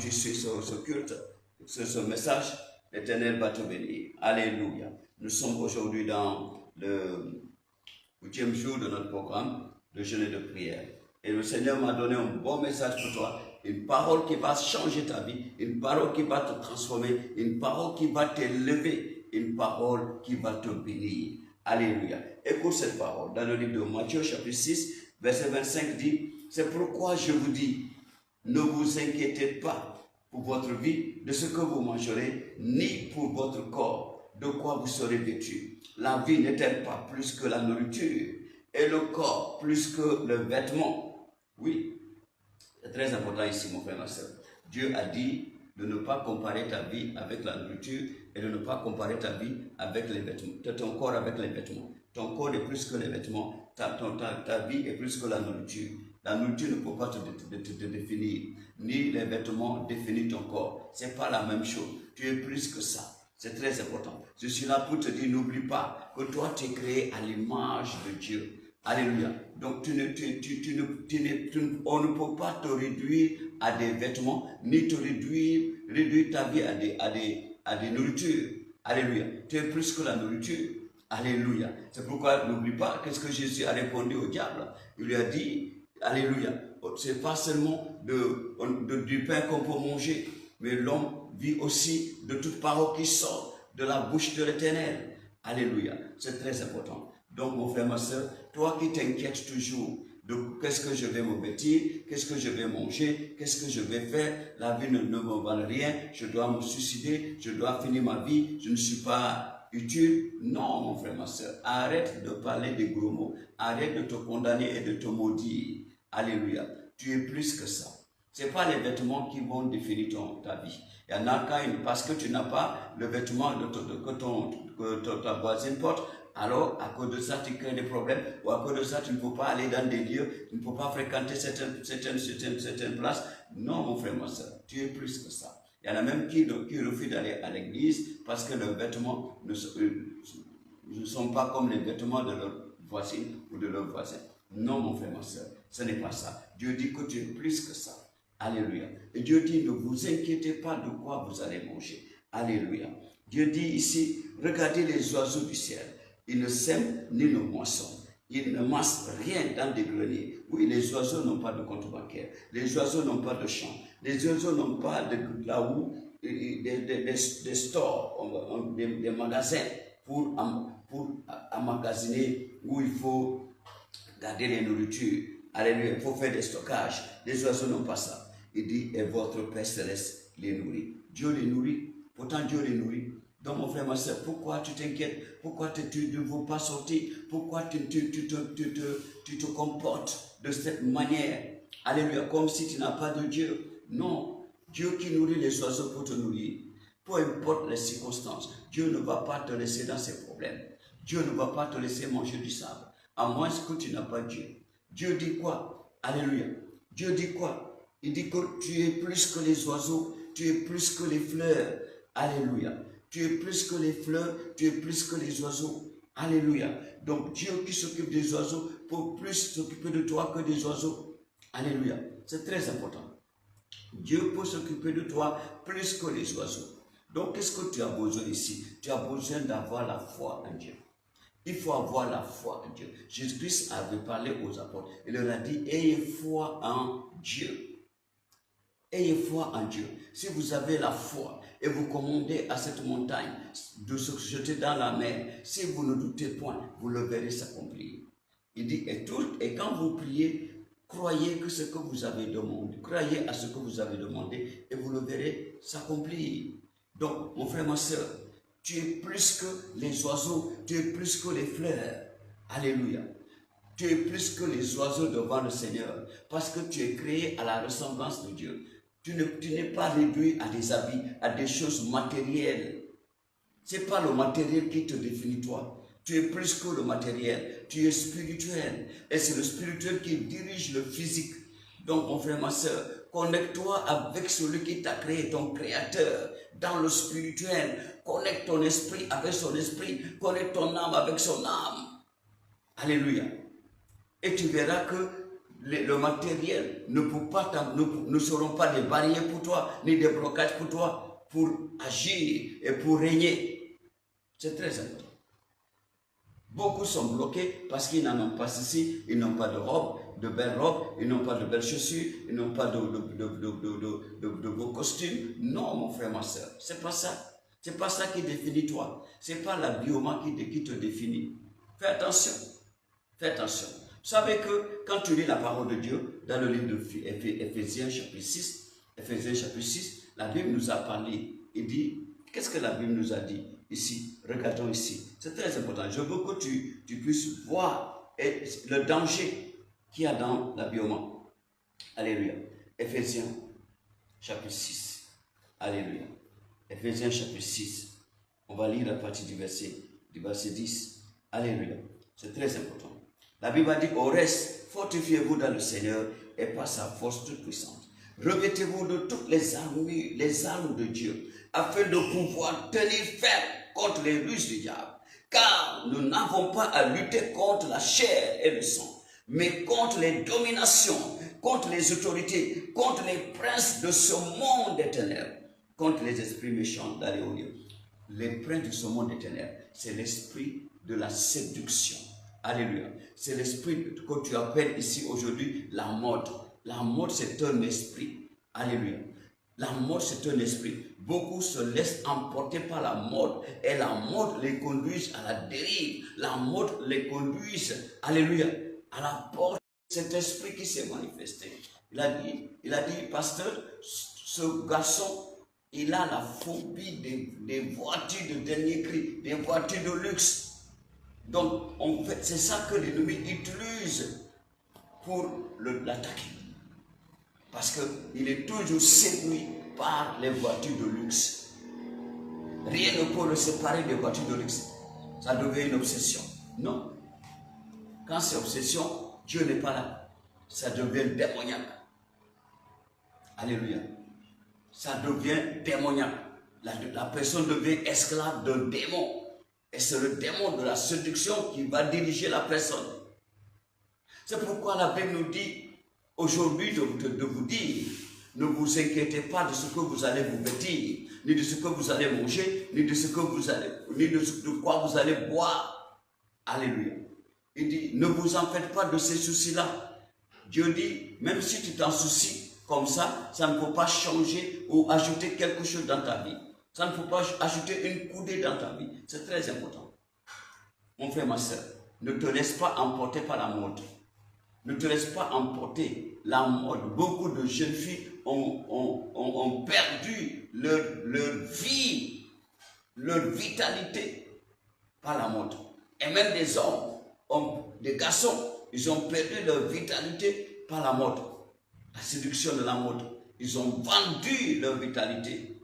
tu suis ce culte, ce message, l'Éternel va te bénir. Alléluia. Nous sommes aujourd'hui dans le 8e jour de notre programme de jeûne et de prière. Et le Seigneur m'a donné un bon message pour toi, une parole qui va changer ta vie, une parole qui va te transformer, une parole qui va t'élever, une parole qui va te bénir. Alléluia. Écoute cette parole dans le livre de Matthieu chapitre 6, verset 25 dit, c'est pourquoi je vous dis, ne vous inquiétez pas pour votre vie de ce que vous mangerez, ni pour votre corps, de quoi vous serez vêtus. La vie n'est-elle pas plus que la nourriture, et le corps plus que le vêtement? Oui, c'est très important ici, mon frère, ma soeur. Dieu a dit de ne pas comparer ta vie avec la nourriture et de ne pas comparer ta vie avec les vêtements, ton corps avec les vêtements. Ton corps est plus que les vêtements, ta vie est plus que la nourriture. La nourriture ne peut pas te définir, ni les vêtements définissent ton corps. Ce n'est pas la même chose. Tu es plus que ça. C'est très important. Je suis là pour te dire, n'oublie pas que toi, tu es créé à l'image de Dieu. Alléluia. Donc, on ne peut pas te réduire à des vêtements, ni te réduire ta vie à des nourritures. Alléluia. Tu es plus que la nourriture. Alléluia. C'est pourquoi n'oublie pas qu'est-ce que Jésus a répondu au diable. Il lui a dit, alléluia, c'est pas seulement du pain qu'on peut manger, mais l'homme vit aussi de toute parole qui sort de la bouche de l'Éternel. Alléluia. C'est très important. Donc, mon frère, ma soeur, toi qui t'inquiètes toujours de qu'est-ce que je vais me vêtir, qu'est-ce que je vais manger, qu'est-ce que je vais faire, la vie ne me vaut rien, je dois me suicider, je dois finir ma vie, je ne suis pas utile. Non, mon frère, ma soeur, arrête de parler des gros mots, arrête de te condamner et de te maudire. Alléluia. Tu es plus que ça. Ce n'est pas les vêtements qui vont définir ta vie. Il y en a parce que tu n'as pas le vêtement que ta voisine porte, alors à cause de ça tu crées des problèmes, ou à cause de ça tu ne peux pas aller dans des lieux, tu ne peux pas fréquenter certaines places. Non, mon frère, ma soeur, tu es plus que ça. Il y en a même qui refusent d'aller à l'église parce que leurs vêtements ne sont pas comme les vêtements de leur voisine ou de leur voisin. Non, mon frère, ma soeur, ce n'est pas ça. Dieu dit que tu es plus que ça. Alléluia. Et Dieu dit, ne vous inquiétez pas de quoi vous allez manger. Alléluia. Dieu dit ici, regardez les oiseaux du ciel. Ils ne sèment ni ne moissonnent. Ils ne massent rien dans des greniers. Oui, les oiseaux n'ont pas de compte bancaire. Les oiseaux n'ont pas de champ. Les oiseaux n'ont pas là où des stores, des magasins pour emmagasiner où il faut garder les nourritures. Alléluia. Il faut faire des stockages. Les oiseaux n'ont pas ça. Il dit, et votre Père Céleste les nourrit. Dieu les nourrit. Pourtant, Dieu les nourrit. Donc, mon frère, ma soeur, pourquoi tu t'inquiètes? Pourquoi tu ne veux pas sortir? Pourquoi tu te comportes de cette manière? Alléluia. Comme si tu n'as pas de Dieu. Non. Dieu qui nourrit les oiseaux pour te nourrir. Peu importe les circonstances, Dieu ne va pas te laisser dans ses problèmes. Dieu ne va pas te laisser manger du sable. À moins que tu n'as pas Dieu. Dieu dit quoi? Alléluia. Dieu dit quoi? Il dit que tu es plus que les oiseaux, tu es plus que les fleurs. Alléluia. Tu es plus que les fleurs, tu es plus que les oiseaux. Alléluia. Donc Dieu qui s'occupe des oiseaux peut plus s'occuper de toi que des oiseaux. Alléluia. C'est très important. Dieu peut s'occuper de toi plus que les oiseaux. Donc qu'est-ce que tu as besoin ici? Tu as besoin d'avoir la foi en Dieu. Il faut avoir la foi en Dieu. Jésus-Christ avait parlé aux apôtres. Il leur a dit, ayez foi en Dieu. Ayez foi en Dieu. Si vous avez la foi et vous commandez à cette montagne de se jeter dans la mer, si vous ne doutez point, vous le verrez s'accomplir. Il dit, et quand vous priez, croyez que ce que vous avez demandé, croyez à ce que vous avez demandé et vous le verrez s'accomplir. Donc, mon frère, ma soeur, tu es plus que les oiseaux, tu es plus que les fleurs. Alléluia. Tu es plus que les oiseaux devant le Seigneur parce que tu es créé à la ressemblance de Dieu. Tu n'es pas réduit à des habits, à des choses matérielles. Ce n'est pas le matériel qui te définit toi. Tu es plus que le matériel. Tu es spirituel. Et c'est le spirituel qui dirige le physique. Donc, mon frère, ma soeur, connecte-toi avec celui qui t'a créé, ton créateur, dans le spirituel. Connecte ton esprit avec son esprit. Connecte ton âme avec son âme. Alléluia. Et tu verras que le matériel ne seront pas des barrières pour toi, ni des blocages pour toi, pour agir et pour régner. C'est très important. Beaucoup sont bloqués parce qu'ils n'en ont pas ceci, ils n'ont pas de robe, de belles robes, ils n'ont pas de belles chaussures, ils n'ont pas de beaux costumes. Non, mon frère, ma soeur, c'est pas ça. C'est pas ça qui définit toi. C'est pas l'habillement qui te définit. Fais attention. Fais attention. Vous savez que quand tu lis la parole de Dieu, dans le livre d'Éphésiens chapitre 6, la Bible nous a parlé. Il dit, qu'est-ce que la Bible nous a dit ici? Regardons ici. C'est très important. Je veux que tu puisses voir le danger qu'il y a dans l'habillement. Alléluia. Éphésiens chapitre 6. Alléluia. Éphésiens chapitre 6. On va lire à partir du verset 10. Alléluia. C'est très important. La Bible dit, au reste, fortifiez-vous dans le Seigneur et par sa force toute puissante. Revêtez-vous de toutes les armes de Dieu, afin de pouvoir tenir ferme contre les ruses du diable. Car nous n'avons pas à lutter contre la chair et le sang, mais contre les dominations, contre les autorités, contre les princes de ce monde des ténèbres, contre les esprits méchants dans les hauts lieux. Les princes de ce monde des ténèbres, c'est l'esprit de la séduction. Alléluia. C'est l'esprit que tu appelles ici aujourd'hui la mode. La mode, c'est un esprit. Alléluia. La mode, c'est un esprit. Beaucoup se laissent emporter par la mode et la mode les conduit à la dérive. La mode les conduit, alléluia, à la porte de cet esprit qui s'est manifesté. Il a dit, pasteur, ce garçon, il a la phobie des voitures de dernier cri, des voitures de luxe. Donc, en fait, c'est ça que l'ennemi utilise pour l'attaquer. Parce qu'il est toujours séduit par les voitures de luxe. Rien ne peut le séparer des voitures de luxe. Ça devient une obsession. Non. Quand c'est obsession, Dieu n'est pas là. Ça devient démoniaque. Alléluia. Ça devient démoniaque. La personne devient esclave d'un démon. Et c'est le démon de la séduction qui va diriger la personne. C'est pourquoi la Bible nous dit aujourd'hui de vous dire, ne vous inquiétez pas de ce que vous allez vous vêtir, ni de ce que vous allez manger, ni de ce que vous allez, ni de quoi vous allez boire. Alléluia. Il dit, ne vous en faites pas de ces soucis-là. Dieu dit, même si tu t'en soucies comme ça ne peut pas changer ou ajouter quelque chose dans ta vie. Ça ne faut pas ajouter une coudée dans ta vie. C'est très important. Mon frère, ma soeur, ne te laisse pas emporter par la mode. Ne te laisse pas emporter la mode. Beaucoup de jeunes filles ont perdu leur vie, leur vitalité par la mode. Et même des hommes, des garçons, ils ont perdu leur vitalité par la mode. La séduction de la mode. Ils ont vendu leur vitalité.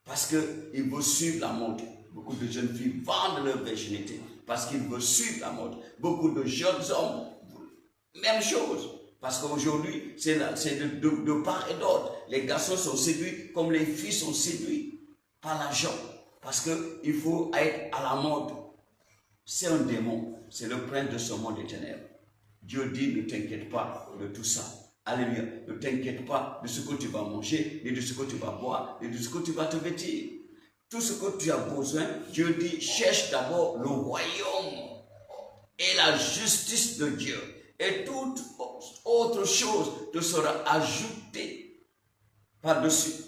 Parce qu'ils veulent suivre la mode. Beaucoup de jeunes filles vendent leur virginité parce qu'ils veulent suivre la mode. Beaucoup de jeunes hommes, même chose. Parce qu'aujourd'hui, c'est de part et d'autre. Les garçons sont séduits comme les filles sont séduites par l'argent. Parce qu'il faut être à la mode. C'est un démon. C'est le prince de ce monde des ténèbres. Dieu dit, ne t'inquiète pas de tout ça. Alléluia. Ne t'inquiète pas de ce que tu vas manger, ni de ce que tu vas boire, ni de ce que tu vas te vêtir. Tout ce que tu as besoin, Dieu dit, cherche d'abord le royaume et la justice de Dieu. Et toute autre chose te sera ajoutée par-dessus.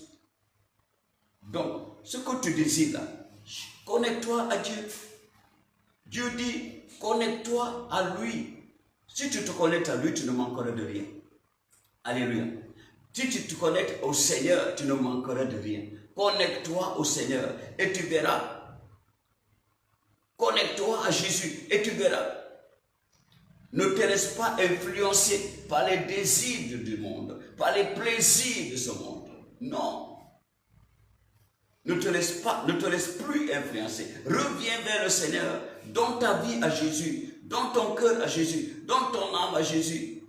Donc, ce que tu désires là, connecte-toi à Dieu. Dieu dit, connecte-toi à lui. Si tu te connectes à lui, tu ne manqueras de rien. Alléluia. Si tu te connectes au Seigneur, tu ne manqueras de rien. Connecte-toi au Seigneur et tu verras. Connecte-toi à Jésus et tu verras. Ne te laisse pas influencer par les désirs du monde, par les plaisirs de ce monde. Non. Ne te laisse plus influencer. Reviens vers le Seigneur. Donne ta vie à Jésus. Donne ton cœur à Jésus. Donne ton âme à Jésus.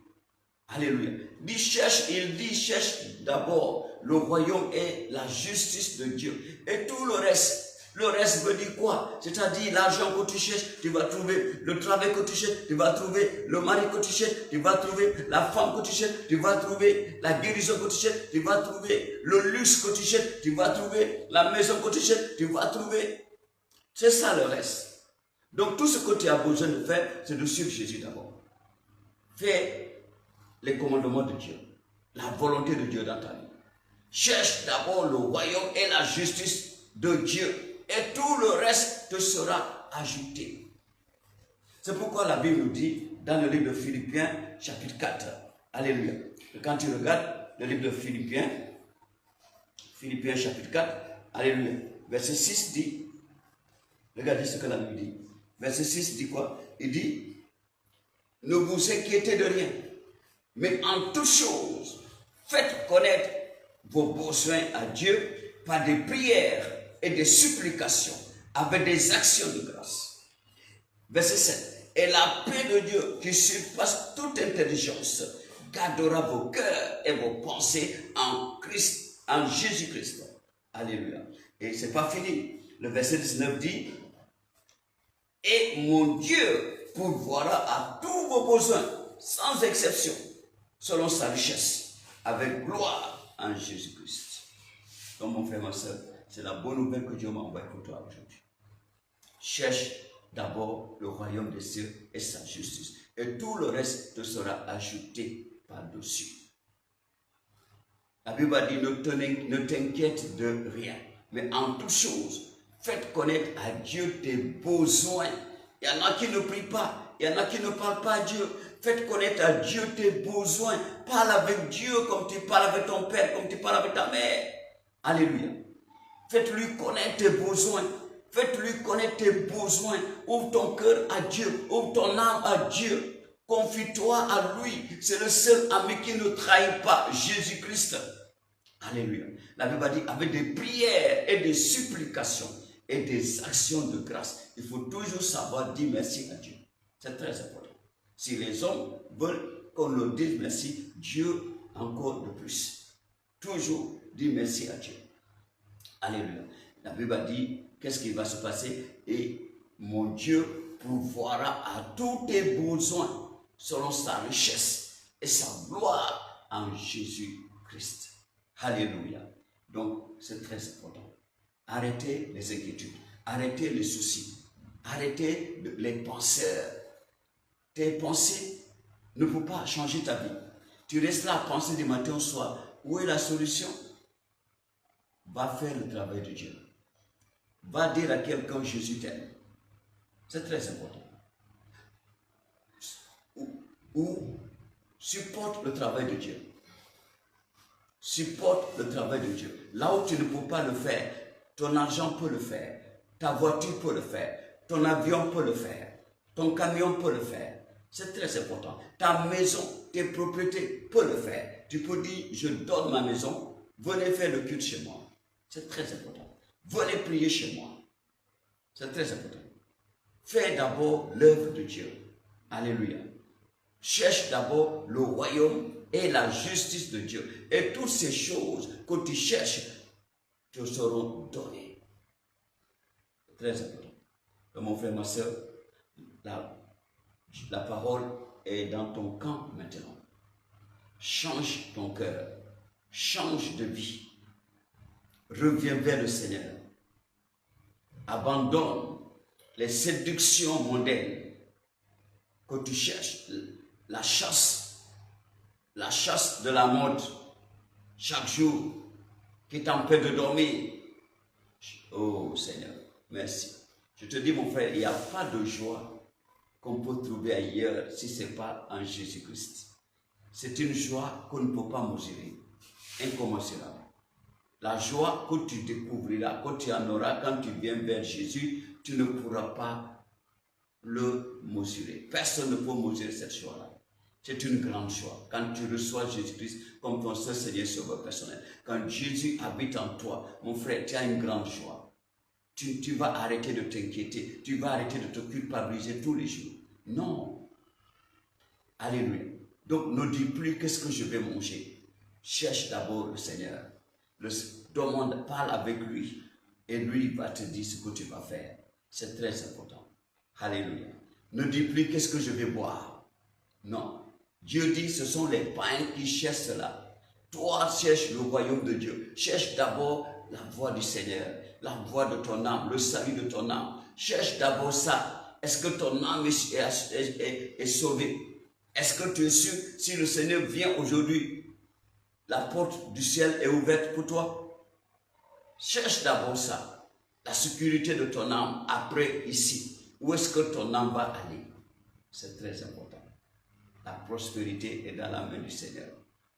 Alléluia. Il dit cherche d'abord le royaume et la justice de Dieu. Et tout le reste, Le reste veut dire quoi? C'est-à-dire l'argent que tu cherches, tu vas trouver. Le travail que tu cherches, tu vas trouver. Le mari que tu cherches, tu vas trouver. La femme que tu cherches, tu vas trouver. La guérison que tu cherches, tu vas trouver. Le luxe que tu cherches, tu vas trouver. La maison que tu cherches, tu vas trouver. C'est ça le reste. Donc tout ce que tu as besoin de faire, c'est de suivre Jésus d'abord. Fais les commandements de Dieu. La volonté de Dieu dans ta vie. Cherche d'abord le royaume et la justice de Dieu. Et tout le reste te sera ajouté. C'est pourquoi la Bible nous dit, dans le livre de Philippiens, chapitre 4. Alléluia. Et quand tu regardes le livre de Philippiens, Philippiens chapitre 4, alléluia. Verset 6 dit, regardez ce que la Bible dit. Verset 6 dit quoi? Il dit, ne vous inquiétez de rien, mais en toute chose, faites connaître vos besoins à Dieu par des prières et des supplications, avec des actions de grâce. Verset 7. Et la paix de Dieu, qui surpasse toute intelligence, gardera vos cœurs et vos pensées en Christ, en Jésus-Christ. Alléluia. Et c'est pas fini. Le verset 19 dit, et mon Dieu pourvoira à tous vos besoins, sans exception, selon sa richesse, avec gloire en Jésus-Christ. Donc mon frère, ma soeur, c'est la bonne nouvelle que Dieu m'a envoyée pour toi aujourd'hui. Cherche d'abord le royaume des cieux et sa justice. Et tout le reste te sera ajouté par-dessus. La Bible dit, ne t'inquiète de rien. Mais en toute chose, faites connaître à Dieu tes besoins. Il y en a qui ne prient pas. Il y en a qui ne parlent pas à Dieu. Faites connaître à Dieu tes besoins. Parle avec Dieu comme tu parles avec ton père, comme tu parles avec ta mère. Alléluia. Faites-lui connaître tes besoins. Faites-lui connaître tes besoins. Ouvre ton cœur à Dieu. Ouvre ton âme à Dieu. Confie-toi à lui. C'est le seul ami qui ne trahit pas, Jésus-Christ. Alléluia. La Bible dit, avec des prières et des supplications et des actions de grâce, il faut toujours savoir dire merci à Dieu. C'est très important. Si les hommes veulent qu'on leur dise merci, Dieu encore de plus. Toujours dire merci à Dieu. Alléluia. La Bible dit, qu'est-ce qui va se passer? Et mon Dieu pourvoira à tous tes besoins selon sa richesse et sa gloire en Jésus-Christ. Alléluia. Donc, c'est très important. Arrêtez les inquiétudes. Arrêtez les soucis. Arrêtez les penseurs. Tes pensées ne peuvent pas changer ta vie. Tu restes là à penser du matin au soir. Où est la solution? Va faire le travail de Dieu. Va dire à quelqu'un, Jésus t'aime. C'est très important. Ou supporte le travail de Dieu. Supporte le travail de Dieu. Là où tu ne peux pas le faire, ton argent peut le faire. Ta voiture peut le faire. Ton avion peut le faire. Ton camion peut le faire. C'est très important. Ta maison, tes propriétés peuvent le faire. Tu peux dire, je donne ma maison, venez faire le culte chez moi. C'est très important. Venez prier chez moi. C'est très important. Fais d'abord l'œuvre de Dieu. Alléluia. Cherche d'abord le royaume et la justice de Dieu. Et toutes ces choses que tu cherches te seront données. C'est très important. Donc, mon frère, ma soeur, la parole est dans ton camp maintenant. Change ton cœur. Change de vie. Reviens vers le Seigneur. Abandonne les séductions mondaines que tu cherches. La chasse de la mode, chaque jour, qui t'empêche de dormir. Oh Seigneur, merci. Je te dis mon frère, il n'y a pas de joie qu'on peut trouver ailleurs si ce n'est pas en Jésus-Christ. C'est une joie qu'on ne peut pas mesurer, incommensurable. La joie que tu découvriras, que tu en auras quand tu viens vers Jésus, tu ne pourras pas le mesurer. Personne ne peut mesurer cette joie-là. C'est une grande joie. Quand tu reçois Jésus-Christ comme ton seul Seigneur Sauveur personnel, quand Jésus habite en toi, mon frère, tu as une grande joie. Tu vas arrêter de t'inquiéter. Tu vas arrêter de te culpabiliser tous les jours. Non. Alléluia. Donc, ne dis plus qu'est-ce que je vais manger. Cherche d'abord le Seigneur. Demande, parle avec lui. Et lui, il va te dire ce que tu vas faire. C'est très important. Alléluia. Ne dis plus qu'est-ce que je vais boire. Non. Dieu dit, ce sont les païens qui cherchent cela. Toi, cherche le royaume de Dieu. Cherche d'abord la voix du Seigneur, la voix de ton âme, le salut de ton âme. Cherche d'abord ça. Est-ce que ton âme est sauvée? Est-ce que tu es sûr, si le Seigneur vient aujourd'hui, la porte du ciel est ouverte pour toi? Cherche d'abord ça. La sécurité de ton âme après ici. Où est-ce que ton âme va aller? C'est très important. La prospérité est dans la main du Seigneur.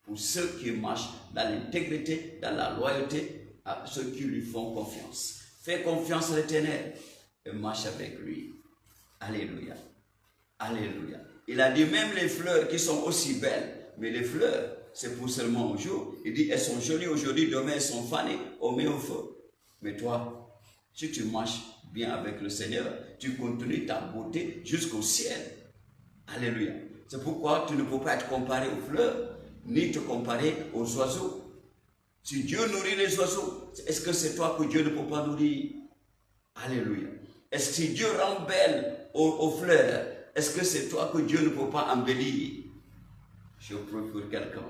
Pour ceux qui marchent dans l'intégrité, dans la loyauté, à ceux qui lui font confiance. Fais confiance à l'Éternel et marche avec lui. Alléluia. Alléluia. Il a dit même les fleurs qui sont aussi belles, mais les fleurs, c'est pour seulement un jour. Il dit, elles sont jolies aujourd'hui, demain elles sont fanées, on met au feu. Mais toi, si tu marches bien avec le Seigneur, tu continues ta beauté jusqu'au ciel. Alléluia. C'est pourquoi tu ne peux pas être comparé aux fleurs, ni te comparer aux oiseaux. Si Dieu nourrit les oiseaux, est-ce que c'est toi que Dieu ne peut pas nourrir? Alléluia. Est-ce que si Dieu rend belle aux fleurs, est-ce que c'est toi que Dieu ne peut pas embellir? Je prie pour quelqu'un.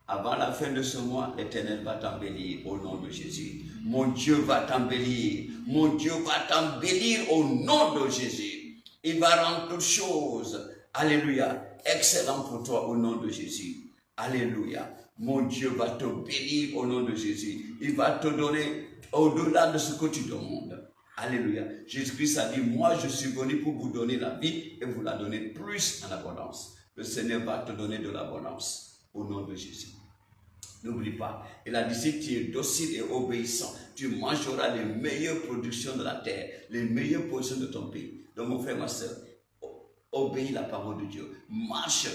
Avant la fin de ce mois, l'Éternel va t'embellir au nom de Jésus. Mon Dieu va t'embellir. Mon Dieu va t'embellir au nom de Jésus. Il va rendre toutes choses, alléluia, excellent pour toi au nom de Jésus. Alléluia. Mon Dieu va te bénir au nom de Jésus. Il va te donner au-delà de ce que tu demandes. Alléluia. Jésus-Christ a dit, moi je suis venu pour vous donner la vie et vous la donner plus en abondance. Le Seigneur va te donner de l'abondance au nom de Jésus. N'oublie pas, il a dit, si tu es docile et obéissant, tu mangeras les meilleures productions de la terre, les meilleures portions de ton pays. Donc mon frère, ma soeur, obéis la parole de Dieu, marche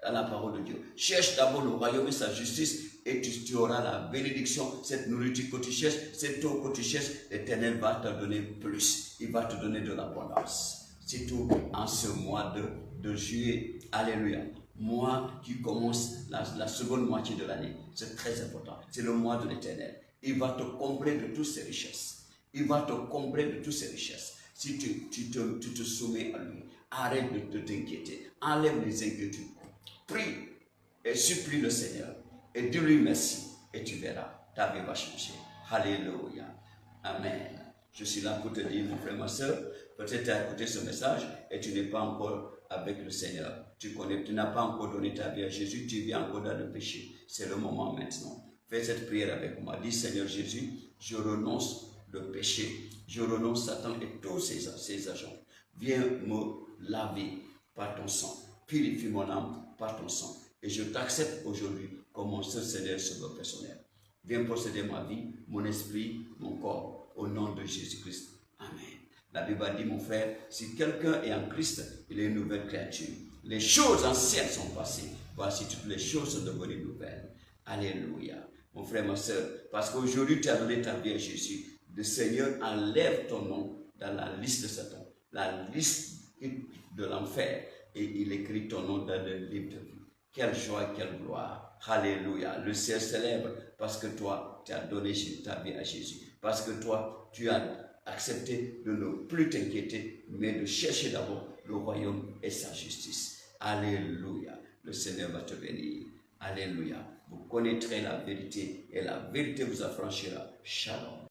à la parole de Dieu. Cherche d'abord le royaume et sa justice et tu auras la bénédiction, cette nourriture que tu cherches, cette eau que tu cherches, l'Éternel va te donner plus. Il va te donner de l'abondance. C'est tout en ce mois de juillet. Alléluia. Mois qui commence la seconde moitié de l'année. C'est très important. C'est le mois de l'Éternel. Il va te combler de toutes ses richesses. Il va te combler de toutes ses richesses. Si tu te soumets à lui, arrête de t'inquiéter. Enlève les inquiétudes. Prie et supplie le Seigneur. Et dis-lui merci. Et tu verras, ta vie va changer. Alléluia. Amen. Je suis là pour te dire, mon frère, ma soeur, peut-être tu as écouté ce message et tu n'es pas encore avec le Seigneur. Tu n'as pas encore donné ta vie à Jésus, tu vis encore dans le péché. C'est le moment maintenant. Fais cette prière avec moi. Dis, Seigneur Jésus, je renonce le péché. Je renonce Satan et tous ses agents. Viens me laver par ton sang. Purifie mon âme par ton sang. Et je t'accepte aujourd'hui comme mon seul Seigneur sauveur personnel. Viens posséder ma vie, mon esprit, mon corps. Au nom de Jésus-Christ. Amen. La Bible dit, mon frère, si quelqu'un est en Christ, il est une nouvelle créature. Les choses anciennes sont passées. Voici, toutes les choses sont devenues nouvelles. Alléluia. Mon frère, ma soeur, parce qu'aujourd'hui, tu as donné ta vie à Jésus. Le Seigneur enlève ton nom dans la liste de Satan, la liste de l'enfer, et il écrit ton nom dans le livre de vie. Quelle joie, quelle gloire. Alléluia. Le ciel célèbre parce que toi, tu as donné ta vie à Jésus. Parce que toi, tu as accepté de ne plus t'inquiéter, mais de chercher d'abord le royaume et sa justice. Alléluia. Le Seigneur va te bénir. Alléluia. Vous connaîtrez la vérité et la vérité vous affranchira. Shalom.